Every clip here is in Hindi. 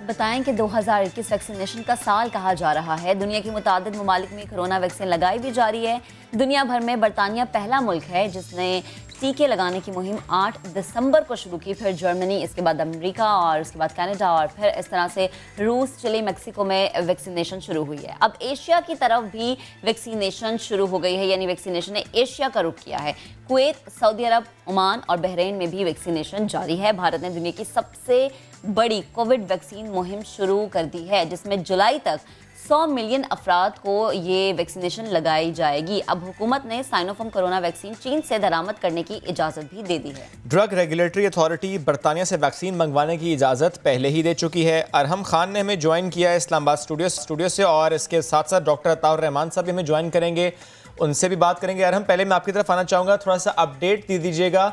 बताएं कि 2021 वैक्सीनेशन का साल कहा जा रहा है। दुनिया के मुताबिक ममालिक में कोरोना वैक्सीन लगाई भी जा रही है। दुनिया भर में बरतानिया पहला मुल्क है जिसने टीके लगाने की मुहिम 8 दिसंबर को शुरू की, फिर जर्मनी, इसके बाद अमेरिका और उसके बाद कनाडा और फिर इस तरह से रूस, चिली, मेक्सिको में वैक्सीनेशन शुरू हुई है। अब एशिया की तरफ भी वैक्सीनेशन शुरू हो गई है, यानी वैक्सीनेशन ने एशिया का रुख किया है। कुवैत, सऊदी अरब, ओमान और बहरीन में भी वैक्सीनेशन जारी है। भारत ने दुनिया की सबसे बड़ी कोविड वैक्सीन मुहिम शुरू कर दी है, जिसमें जुलाई तक 100 मिलियन अफराद को ये वैक्सीनेशन लगाई जाएगी। अब हुकूमत ने साइनोफार्म कोरोना वैक्सीन चीन से दरामद करने की इजाज़त भी दे दी है। ड्रग रेगुलेटरी अथॉरिटी बरतानिया से वैक्सीन मंगवाने की इजाज़त पहले ही दे चुकी है। अरहम खान ने हमें ज्वाइन किया है इस्लामाबाद स्टूडियो से, और इसके साथ साथ डॉक्टर अताउर रहमान साहब भी हमें ज्वाइन करेंगे, उनसे भी बात करेंगे। अरहम, पहले मैं आपकी तरफ आना चाहूँगा, थोड़ा सा अपडेट दे दीजिएगा।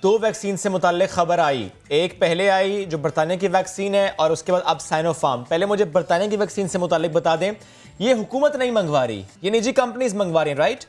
2 वैक्सीन से मुताल्लिक खबर आई, एक पहले आई जो बरतानिया की वैक्सीन है और उसके बाद अब साइनोफार्म। पहले मुझे बरतानिया की वैक्सीन से मुताल्लिक बता दें, ये हुकूमत नहीं मंगवा रही, ये निजी कंपनीज मंगवा रही हैं, राइट?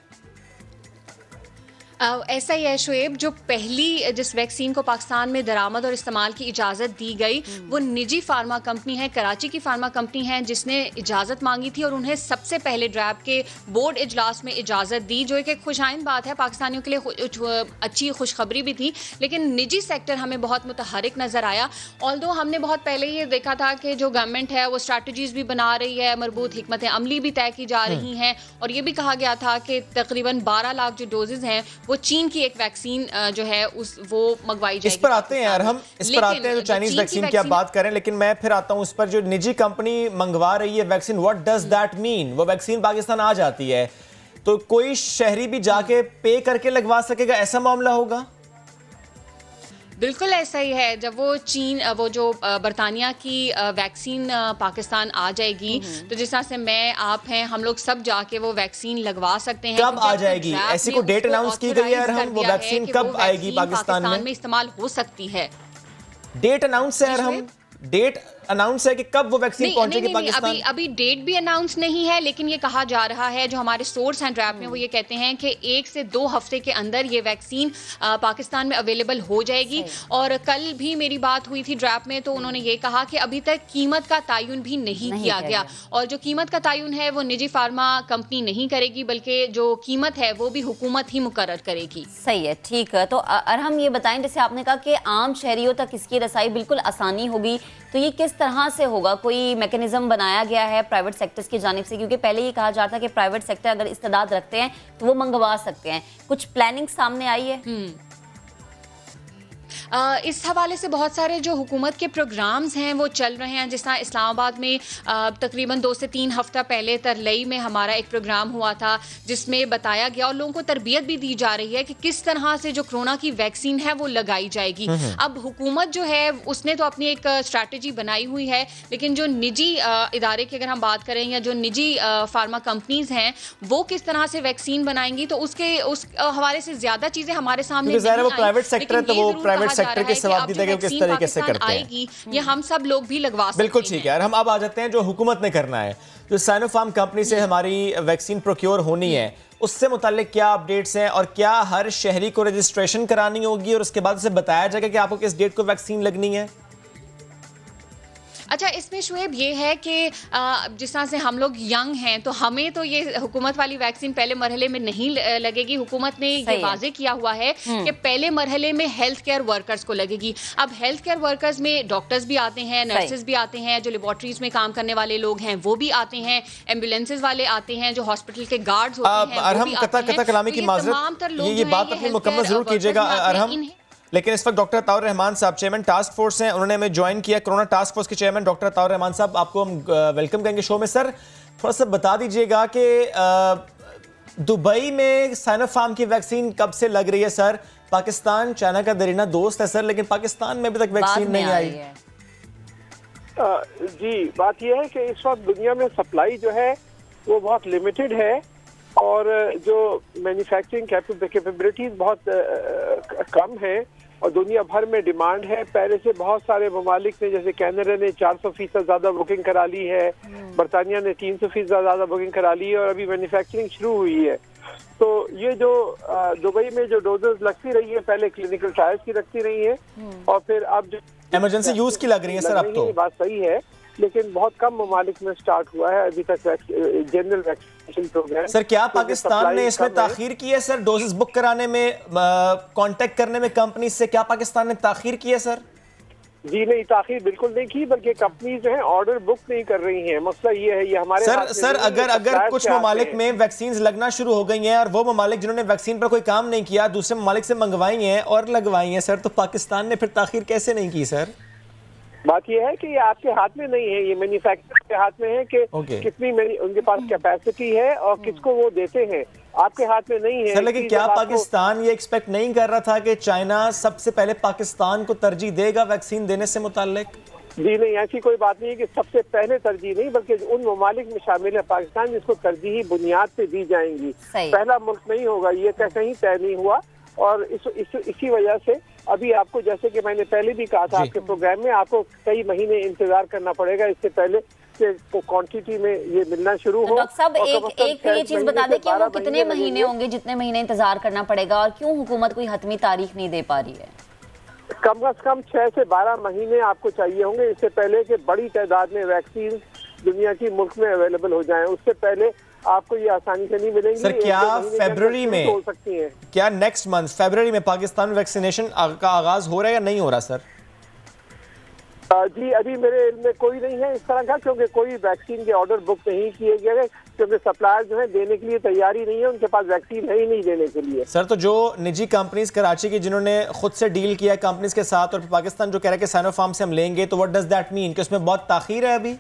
ऐसा ही है शुएब, जो पहली जिस वैक्सीन को पाकिस्तान में दरामद और इस्तेमाल की इजाज़त दी गई वो निजी फार्मा कंपनी है, कराची की फार्मा कंपनी है, जिसने इजाज़त मांगी थी और उन्हें सबसे पहले ड्रैब के बोर्ड इजलास में इजाज़त दी, जो एक खुशाइन बात है पाकिस्तानियों के लिए, अच्छी खुशखबरी भी थी। लेकिन निजी सेक्टर हमें बहुत मुतहरिक नज़र आया। ऑल्दो हमने बहुत पहले ये देखा था कि जो गवर्नमेंट है वो स्ट्रैटेजीज़ भी बना रही है, मरबूत हिकमत अमली भी तय की जा रही हैं, और ये भी कहा गया था कि तकरीबन 12 लाख जो डोजेज़ हैं वो चीन की एक वैक्सीन जो है वो मंगवाई जाएगी। इस पर आते हैं यार, हम इस पर आते हैं जो चाइनीज वैक्सीन की आप बात करें, लेकिन मैं फिर आता हूं उस पर जो निजी कंपनी मंगवा रही है vaccine, what does that mean? वो वैक्सीन पाकिस्तान आ जाती है तो कोई शहरी भी जाके पे करके लगवा सकेगा, ऐसा मामला होगा? बिल्कुल ऐसा ही है। जब वो जो बरतानिया की वैक्सीन पाकिस्तान आ जाएगी तो जिस तरह से मैं, आप हैं, हम लोग सब जाके वो वैक्सीन लगवा सकते हैं। कब आ जाएगी? ऐसी कोई डेट अनाउंस की गई है? हम वो वैक्सीन कब आएगी पाकिस्तान में इस्तेमाल हो सकती है? डेट अनाउंस है, हम डेट अनाउंस है कि कब वो वैक्सीन पहुंचेगी पाकिस्तान? अभी डेट भी अनाउंस नहीं है, लेकिन ये कहा जा रहा है, जो हमारे सोर्स हैं ड्रैप में, वो ये कहते हैं कि 1 से 2 हफ्ते के अंदर ये वैक्सीन पाकिस्तान में अवेलेबल हो जाएगी। और कल भी मेरी बात हुई थी ड्रैप में, तो उन्होंने ये कहा कि अभी तक कीमत का तयन भी नहीं किया गया, और जो कीमत का तयन है वो निजी फार्मा कंपनी नहीं करेगी, बल्कि जो कीमत है वो भी हुकूमत ही मुकर्रर करेगी। सही है, ठीक है। तो अरहम ये बताएं, जैसे आपने कहा कि आम शहरियों तक इसकी रसाई बिल्कुल आसानी होगी, तो ये किस तरह से होगा? कोई मैकेनिज्म बनाया गया है प्राइवेट सेक्टर्स की जानिब से? क्योंकि पहले ये कहा जाता है कि प्राइवेट सेक्टर अगर इस्तेदाद रखते हैं तो वो मंगवा सकते हैं। कुछ प्लानिंग सामने आई है? इस हवाले से बहुत सारे जो हुकूमत के प्रोग्राम्स हैं वो चल रहे हैं। जिस तरह इस्लामाबाद में तकरीबन 2 से 3 हफ्ता पहले तरलई में हमारा एक प्रोग्राम हुआ था, जिसमें बताया गया और लोगों को तरबियत भी दी जा रही है कि किस तरह से जो कोरोना की वैक्सीन है वो लगाई जाएगी। अब हुकूमत जो है उसने तो अपनी एक स्ट्रैटेजी बनाई हुई है, लेकिन जो निजी इदारे की अगर हम बात करें, या जो निजी फार्मा कंपनीज हैं, वो किस तरह से वैक्सीन बनाएंगी, तो उस हवाले से ज्यादा चीजें हमारे सामने प्राइवेट सेक्टर है, तो वो प्राइवेट सेक्टर के सवाल दी देंगे किस तरीके से करते हैं, ये हम सब लोग भी लगवा सकते हैं। बिल्कुल ठीक है। हम अब आ जाते हैं जो हुकूमत ने करना है, जो साइनोफार्म कंपनी से हमारी वैक्सीन प्रोक्योर होनी है, उससे मुताल्लिक क्या अपडेट्स हैं, और क्या हर शहरी को रजिस्ट्रेशन करानी होगी और उसके बाद उसे बताया जाएगा कि आपको किस डेट को वैक्सीन लगनी है? अच्छा, इसमें शुएब ये है कि जिस तरह से हम लोग यंग हैं, तो हमें तो ये हुकूमत वाली वैक्सीन पहले मरहले में नहीं लगेगी। हुकूमत ने ये वाजे किया हुआ है कि पहले मरहले में हेल्थ केयर वर्कर्स को लगेगी। अब हेल्थ केयर वर्कर्स में डॉक्टर्स भी आते हैं, नर्सेज भी आते हैं, जो लेबॉर्ट्रीज में काम करने वाले लोग हैं वो भी आते हैं, एम्बुलेंसेज वाले आते हैं, जो हॉस्पिटल के गार्ड्स होते हैं वो भी आते हैं। कलामी की माजरत, ये बात अपनी मुकम्मल जरूर कीजिएगा अरहम, लेकिन इस वक्त डॉक्टर अताउर रहमान साहब चेयरमैन टास्क फोर्स हैं, उन्होंने हमें ज्वाइन किया। कोरोना टास्क फोर्स के चेयरमैन डॉक्टर अताउर रहमान साहब, आपको हम वेलकम करेंगे शो में। सर, थोड़ा सा बता दीजिएगा कि दुबई में साइनोफार्म की वैक्सीन कब से लग रही है? सर, पाकिस्तान चाइना का दरीना दोस्त है सर, लेकिन पाकिस्तान में अभी तक वैक्सीन नहीं आई है। जी, बात यह है कि इस वक्त दुनिया में सप्लाई जो है वो बहुत लिमिटेड है, और जो मैन्युफैक्चरिंग कैपेबिलिटीज बहुत कम है, और दुनिया भर में डिमांड है। पहले से बहुत सारे ममालिक ने, जैसे कनाडा ने 400% ज़्यादा बुकिंग करा ली है, बरतानिया ने 300% ज़्यादा बुकिंग करा ली है, और अभी मैन्युफैक्चरिंग शुरू हुई है। तो ये जो दुबई में जो डोजेस लगती रही है, पहले क्लिनिकल ट्रायल्स की लगती रही है और फिर अब जो इमरजेंसी यूज की लग रही है सर अब तो। बात सही है, लेकिन बहुत कम ममालिक में स्टार्ट हुआ है अभी तक जनरल वैक्सीनेशन प्रोग्राम। सर क्या पाकिस्तान ने इसमें ताखीर की है सर, डोजेस बुक कराने में, कांटेक्ट करने में कंपनी से, क्या पाकिस्तान ने ताखीर की है सर? जी नहीं, ताखीर बिल्कुल नहीं की, बल्कि कंपनी जो है ऑर्डर बुक नहीं कर रही हैं। मसला ये है, ये हमारे सर अगर कुछ ममालिक में वैक्सीन लगना शुरू हो गई हैं और वो ममालिक जिन्होंने वैक्सीन पर कोई काम नहीं किया दूसरे ममालिक से मंगवाई हैं और लगवाई हैं सर, तो पाकिस्तान ने फिर ताखीर कैसे नहीं की सर? बात यह है कि ये आपके हाथ में नहीं है, ये मैन्युफैक्चरर के हाथ में है कि कितनी उनके पास कैपेसिटी है और किसको वो देते हैं, आपके हाथ में नहीं है। सर लेकिन क्या पाकिस्तान ये एक्सपेक्ट नहीं कर रहा था कि चाइना सबसे पहले पाकिस्तान को तरजीह देगा वैक्सीन देने से मुताल्लिक? जी नहीं, ऐसी कोई बात नहीं है कि सबसे पहले तरजीह नहीं, बल्कि उन ममालिक में शामिल है पाकिस्तान जिसको तरजीही बुनियाद पे दी जाएंगी। पहला मुल्क नहीं होगा, ये कहीं तय नहीं हुआ। और इसी वजह से अभी आपको, जैसे कि मैंने पहले भी कहा था आपके प्रोग्राम में, आपको कई महीने इंतजार करना पड़ेगा इससे पहले कि क्वांटिटी में ये मिलना शुरू हो। डॉक्टर साहब एक ये चीज बता दें कि वो कितने महीने होंगे जितने महीने इंतजार करना पड़ेगा, और क्यों हुकूमत कोई हतमी तारीख नहीं दे पा रही है? कम से कम 6 से 12 महीने आपको चाहिए होंगे इससे पहले कि बड़ी तादाद में वैक्सीन दुनिया की मुल्क में अवेलेबल हो जाएं। उससे पहले आपको ये आसानी से नहीं मिलेंगी। सर क्या फरवरी में हो सकती है, क्या नेक्स्ट मंथ फरवरी में पाकिस्तान में वैक्सीनेशन का आगाज हो रहा है या नहीं हो रहा सर? जी अभी मेरे इल्म में कोई नहीं है इस तरह का, क्योंकि कोई वैक्सीन के ऑर्डर बुक नहीं किए गए, क्योंकि सप्लायर जो है देने के लिए तैयारी नहीं है, उनके पास वैक्सीन है ही नहीं देने के लिए। सर तो जो निजी कंपनीज कराची की जिन्होंने खुद से डील किया कंपनीज के साथ, और पाकिस्तान जो कह रहा है कि साइनोफार्म से हम लेंगे, तो व्हाट डज दैट मीन कि उसमें बहुत ताखीर है अभी?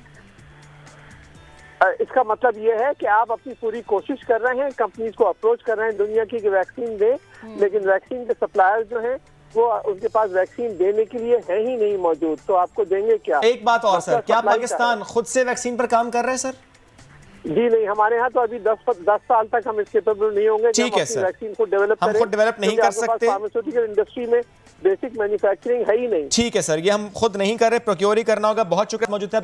इसका मतलब ये है कि आप अपनी पूरी कोशिश कर रहे हैं, कंपनीज को अप्रोच कर रहे हैं दुनिया की कि वैक्सीन दे, लेकिन वैक्सीन के सप्लायर जो हैं वो उनके पास वैक्सीन देने के लिए है ही नहीं मौजूद, तो आपको देंगे क्या? एक बात और सर, क्या पाकिस्तान खुद से वैक्सीन पर काम कर रहे हैं सर? जी नहीं, हमारे यहाँ तो अभी 10 साल तक हम इसके केपेबल नहीं होंगे। ठीक है सर, वैक्सीन को डेवलप हम खुद डेवलप नहीं कर सकते, फार्मास्यूटिकल इंडस्ट्री में बेसिक मैन्युफैक्चरिंग है ही नहीं। ठीक है सर, ये हम खुद नहीं कर रहे, प्रोक्योर ही करना होगा। बहुत शुक्रिया मौजूद है।